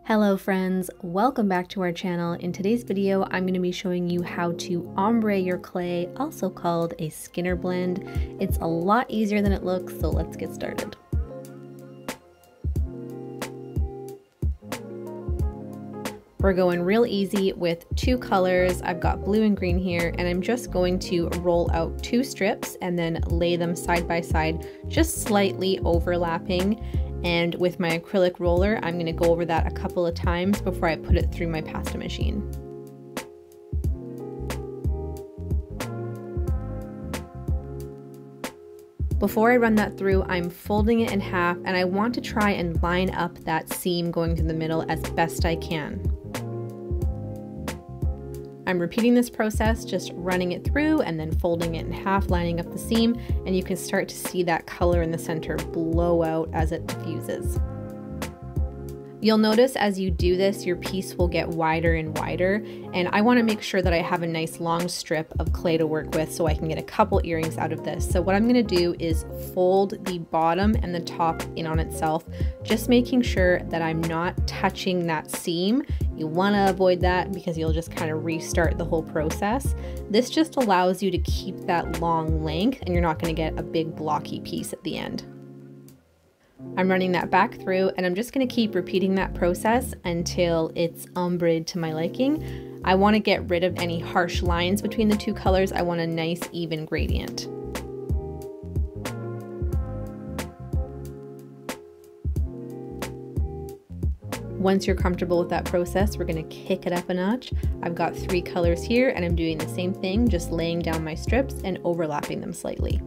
Hello friends, welcome back to our channel. In today's video, I'm going to be showing you how to ombre your clay, also called a Skinner blend. It's a lot easier than it looks, so let's get started. We're going real easy with two colors. I've got blue and green here, and I'm just going to roll out two strips and then lay them side by side, just slightly overlapping. And with my acrylic roller, I'm going to go over that a couple of times before I put it through my pasta machine. Before I run that through, I'm folding it in half, and I want to try and line up that seam going through the middle as best I can. I'm repeating this process, just running it through and then folding it in half, lining up the seam, and you can start to see that color in the center blow out as it diffuses. You'll notice as you do this, your piece will get wider and wider, and I want to make sure that I have a nice long strip of clay to work with so I can get a couple earrings out of this. So what I'm going to do is fold the bottom and the top in on itself, just making sure that I'm not touching that seam. You want to avoid that because you'll just kind of restart the whole process. This just allows you to keep that long length, and you're not going to get a big blocky piece at the end. I'm running that back through, and I'm just going to keep repeating that process until it's ombred to my liking. I want to get rid of any harsh lines between the two colors. I want a nice even gradient. Once you're comfortable with that process, we're going to kick it up a notch. I've got three colors here, and I'm doing the same thing, just laying down my strips and overlapping them slightly.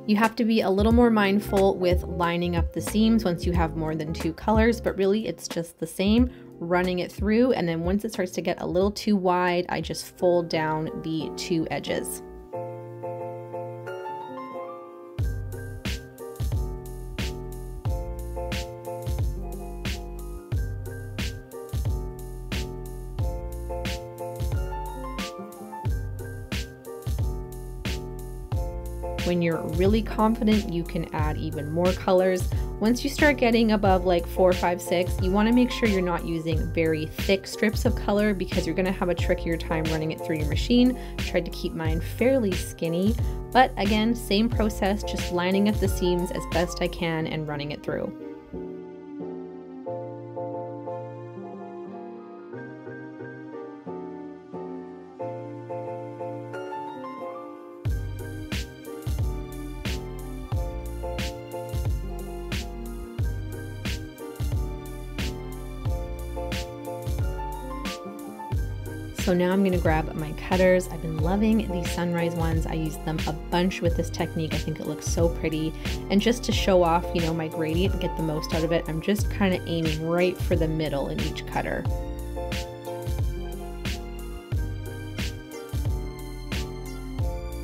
You have to be a little more mindful with lining up the seams once you have more than two colors, but really it's just the same, running it through, and then once it starts to get a little too wide, I just fold down the two edges. When you're really confident, you can add even more colors. Once you start getting above like 4, 5, 6, you want to make sure you're not using very thick strips of color because you're going to have a trickier time running it through your machine. I tried to keep mine fairly skinny, but again, same process, just lining up the seams as best I can and running it through. So now I'm going to grab my cutters. I've been loving these sunrise ones. I use them a bunch with this technique. I think it looks so pretty. And just to show off, you know, my gradient and get the most out of it, I'm just kind of aiming right for the middle in each cutter.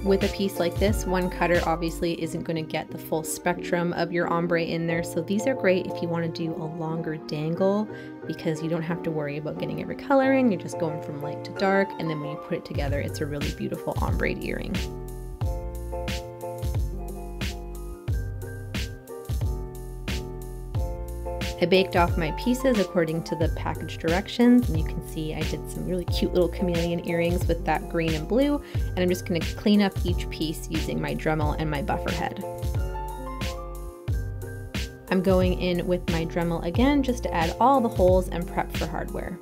With a piece like this, one cutter obviously isn't going to get the full spectrum of your ombre in there, so these are great if you want to do a longer dangle because you don't have to worry about getting every color in. You're just going from light to dark, and then when you put it together, it's a really beautiful ombre earring. I baked off my pieces according to the package directions, and you can see I did some really cute little chameleon earrings with that green and blue, and I'm just going to clean up each piece using my Dremel and my buffer head. I'm going in with my Dremel again just to add all the holes and prep for hardware.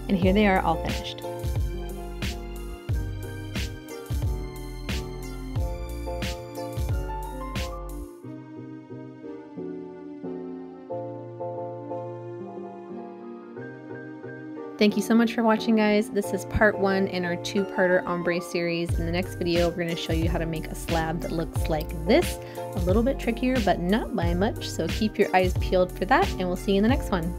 And here they are all finished. Thank you so much for watching, guys. This is part 1 in our 2-parter ombre series. In the next video, we're going to show you how to make a slab that looks like this. A little bit trickier, but not by much, so keep your eyes peeled for that, and we'll see you in the next one.